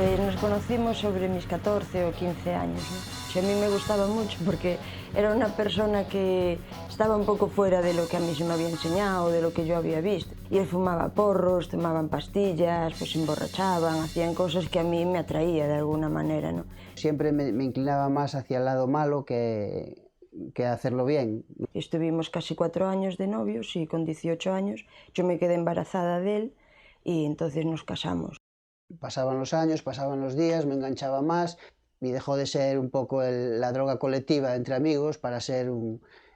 Pues nos conocimos sobre mis 14 o 15 años, ¿no? A mí me gustaba mucho porque era una persona que estaba un poco fuera de lo que a mí se me había enseñado, de lo que yo había visto. Y él fumaba porros, tomaban pastillas, pues se emborrachaban, hacían cosas que a mí me atraía de alguna manera, ¿no? Siempre me inclinaba más hacia el lado malo que hacerlo bien. Estuvimos casi 4 años de novios y con 18 años yo me quedé embarazada de él y entonces nos casamos. Pasaban los años, pasaban los días, me enganchaba más y dejó de ser un poco la droga colectiva entre amigos para ser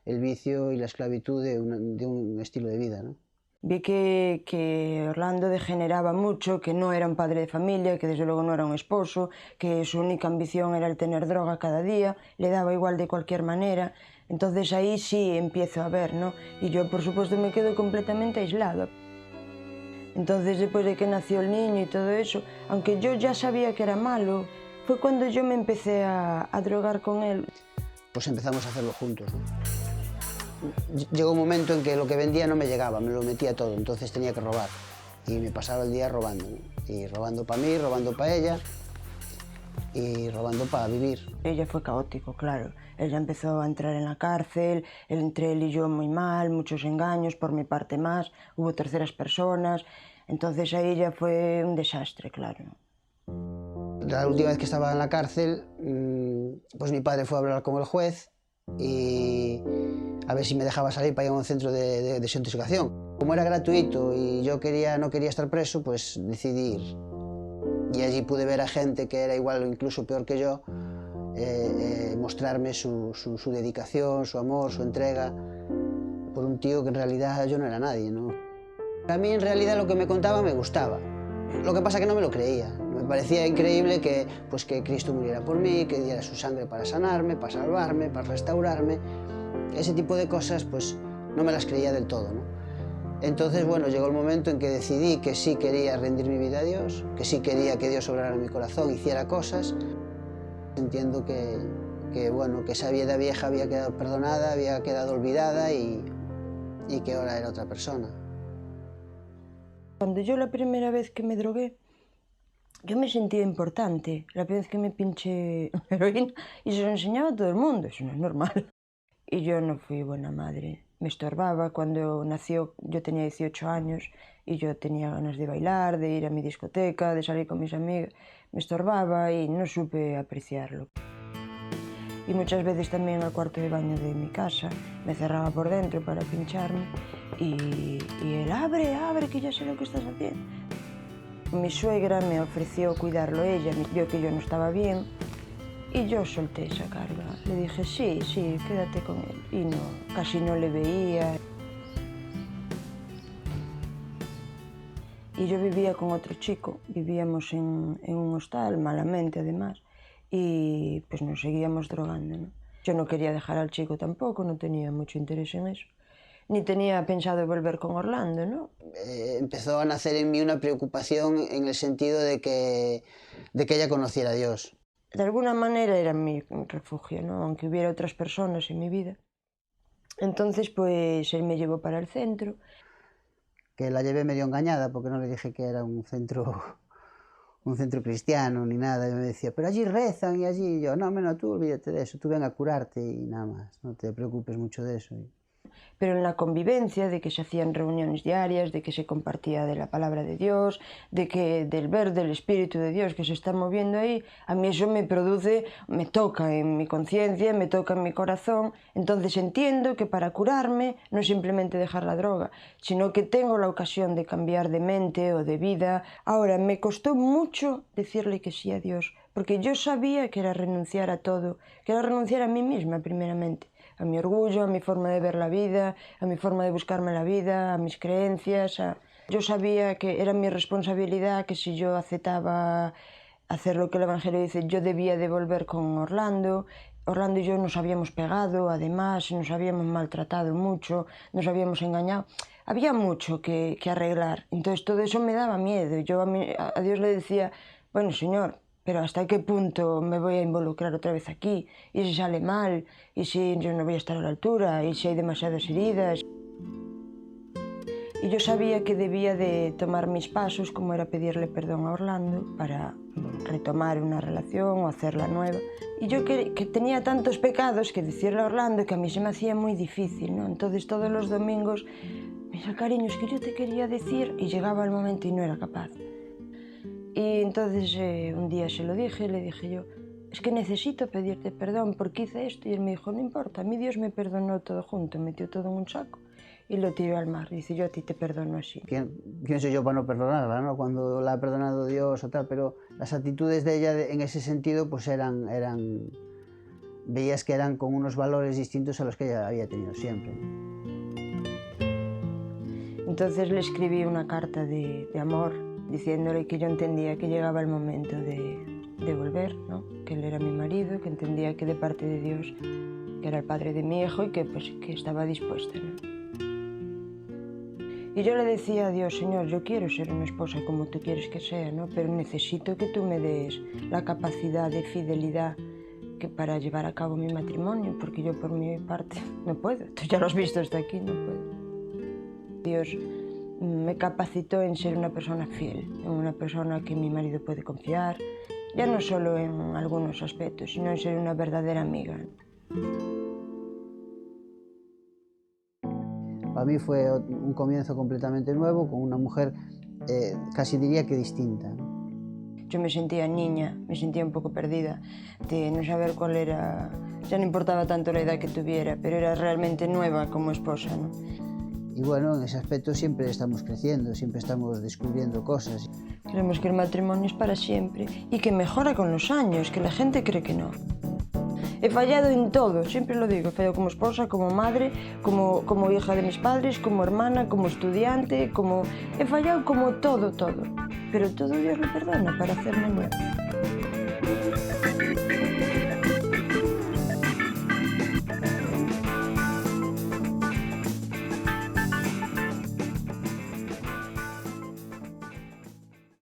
el vicio y la esclavitud de un estilo de vida, ¿no? Vi que Orlando degeneraba mucho, que no era un padre de familia, que desde luego no era un esposo, que su única ambición era el tener droga cada día, le daba igual de cualquier manera. Entonces ahí sí empiezo a ver, ¿no? Y yo, por supuesto, me quedo completamente aislada. Entonces, después de que nació el niño y todo eso, aunque yo ya sabía que era malo, fue cuando yo me empecé a drogar con él. Pues empezamos a hacerlo juntos, ¿no? Llegó un momento en que lo que vendía no me llegaba, me lo metía todo, entonces tenía que robar. Y me pasaba el día robando, ¿no? Y robando para mí, robando para ella y robando para vivir. Ella fue caótico, claro. Ella empezó a entrar en la cárcel, entre él y yo muy mal, muchos engaños, por mi parte más, hubo terceras personas. Entonces ahí ya fue un desastre, claro. La última vez que estaba en la cárcel, pues mi padre fue a hablar con el juez y a ver si me dejaba salir para ir a un centro de desintoxicación. Como era gratuito y yo no quería estar preso, pues decidí ir. Y allí pude ver a gente que era igual o incluso peor que yo, mostrarme su dedicación, su amor, su entrega, por un tío que en realidad yo no era nadie, ¿no? A mí en realidad lo que me contaba me gustaba. Lo que pasa es que no me lo creía. Me parecía increíble que Cristo muriera por mí, que diera su sangre para sanarme, para salvarme, para restaurarme. Ese tipo de cosas pues no me las creía del todo, ¿no? Entonces, bueno, llegó el momento en que decidí que sí quería rendir mi vida a Dios, que sí quería que Dios obrara en mi corazón, hiciera cosas. Entiendo bueno, que esa vida vieja había quedado perdonada, había quedado olvidada y que ahora era otra persona. Cuando yo la primera vez que me drogué, yo me sentía importante. La primera vez que me pinché heroína y se lo enseñaba a todo el mundo, eso no es normal. Y yo no fui buena madre. Me estorbaba. Cuando nació yo tenía 18 años y yo tenía ganas de bailar, de ir a mi discoteca, de salir con mis amigas. Me estorbaba y no supe apreciarlo. Y muchas veces también al cuarto de baño de mi casa me cerraba por dentro para pincharme y él, abre, abre, que ya sé lo que estás haciendo. Mi suegra me ofreció cuidarlo ella, vio que yo no estaba bien y yo solté esa carga. Le dije, sí, sí, quédate con él. Y no, casi no le veía. Y yo vivía con otro chico, vivíamos en un hostal, malamente además, y pues nos seguíamos drogando, ¿no? Yo no quería dejar al chico tampoco, no tenía mucho interés en eso. Ni tenía pensado volver con Orlando, ¿no? Empezó a nacer en mí una preocupación en el sentido de que ella conociera a Dios. De alguna manera era mi refugio, ¿no? Aunque hubiera otras personas en mi vida. Entonces, pues él me llevó para el centro. Que la llevé medio engañada porque no le dije que era un centro cristiano ni nada. Y me decía, pero allí rezan y allí. Y yo, no, tú olvídate de eso, tú ven a curarte y nada más, no te preocupes mucho de eso. Pero en la convivencia, de que se hacían reuniones diarias, de que se compartía de la palabra de Dios, del ver del Espíritu de Dios que se está moviendo ahí, a mí eso me produce, me toca en mi conciencia, me toca en mi corazón. Entonces entiendo que para curarme no es simplemente dejar la droga, sino que tengo la ocasión de cambiar de mente o de vida. Ahora, me costó mucho decirle que sí a Dios, porque yo sabía que era renunciar a todo, que era renunciar a mí misma primeramente. A mi orgullo, a mi forma de ver la vida, a mi forma de buscarme la vida, a mis creencias. Yo sabía que era mi responsabilidad, que si yo aceptaba hacer lo que el Evangelio dice, yo debía de volver con Orlando. Orlando y yo nos habíamos pegado, además, nos habíamos maltratado mucho, nos habíamos engañado. Había mucho que arreglar. Entonces todo eso me daba miedo. Yo a Dios le decía, bueno, Señor, pero ¿hasta qué punto me voy a involucrar otra vez aquí? ¿Y si sale mal? ¿Y si yo no voy a estar a la altura? ¿Y si hay demasiadas heridas? Y yo sabía que debía de tomar mis pasos, como era pedirle perdón a Orlando para retomar una relación o hacerla nueva. Y yo que tenía tantos pecados que decirle a Orlando que a mí se me hacía muy difícil, ¿no? Entonces todos los domingos, mira, cariño, es que yo te quería decir, y llegaba el momento y no era capaz. Y entonces un día se lo dije, le dije yo, es que necesito pedirte perdón porque hice esto. Y él me dijo, no importa, a mí Dios me perdonó todo junto, metió todo en un saco y lo tiró al mar. Dice, yo a ti te perdono así. ¿Quién soy yo para no perdonarla, ¿no? Cuando la ha perdonado Dios o tal, pero las actitudes de ella en ese sentido pues veías que eran con unos valores distintos a los que ella había tenido siempre. Entonces le escribí una carta de amor diciéndole que yo entendía que llegaba el momento de volver, ¿no? Que él era mi marido, que entendía que de parte de Dios que era el padre de mi hijo y que, pues, que estaba dispuesta, ¿no? Y yo le decía a Dios, Señor, yo quiero ser una esposa como tú quieres que sea, ¿no? Pero necesito que tú me des la capacidad de fidelidad para llevar a cabo mi matrimonio, porque yo por mi parte no puedo. Tú ya lo has visto hasta aquí, no puedo. Dios me capacitó en ser una persona fiel, en una persona que mi marido puede confiar, ya no solo en algunos aspectos, sino en ser una verdadera amiga. Para mí fue un comienzo completamente nuevo, con una mujer casi diría que distinta. Yo me sentía niña, me sentía un poco perdida, de no saber cuál era, ya no importaba tanto la edad que tuviera, pero era realmente nueva como esposa, ¿no? Y bueno, en ese aspecto siempre estamos creciendo, siempre estamos descubriendo cosas. Creemos que el matrimonio es para siempre y que mejora con los años, que la gente cree que no. He fallado en todo, siempre lo digo, he fallado como esposa, como madre, como hija de mis padres, como hermana, como estudiante, he fallado como todo, pero todo Dios lo perdona para hacerme nueva.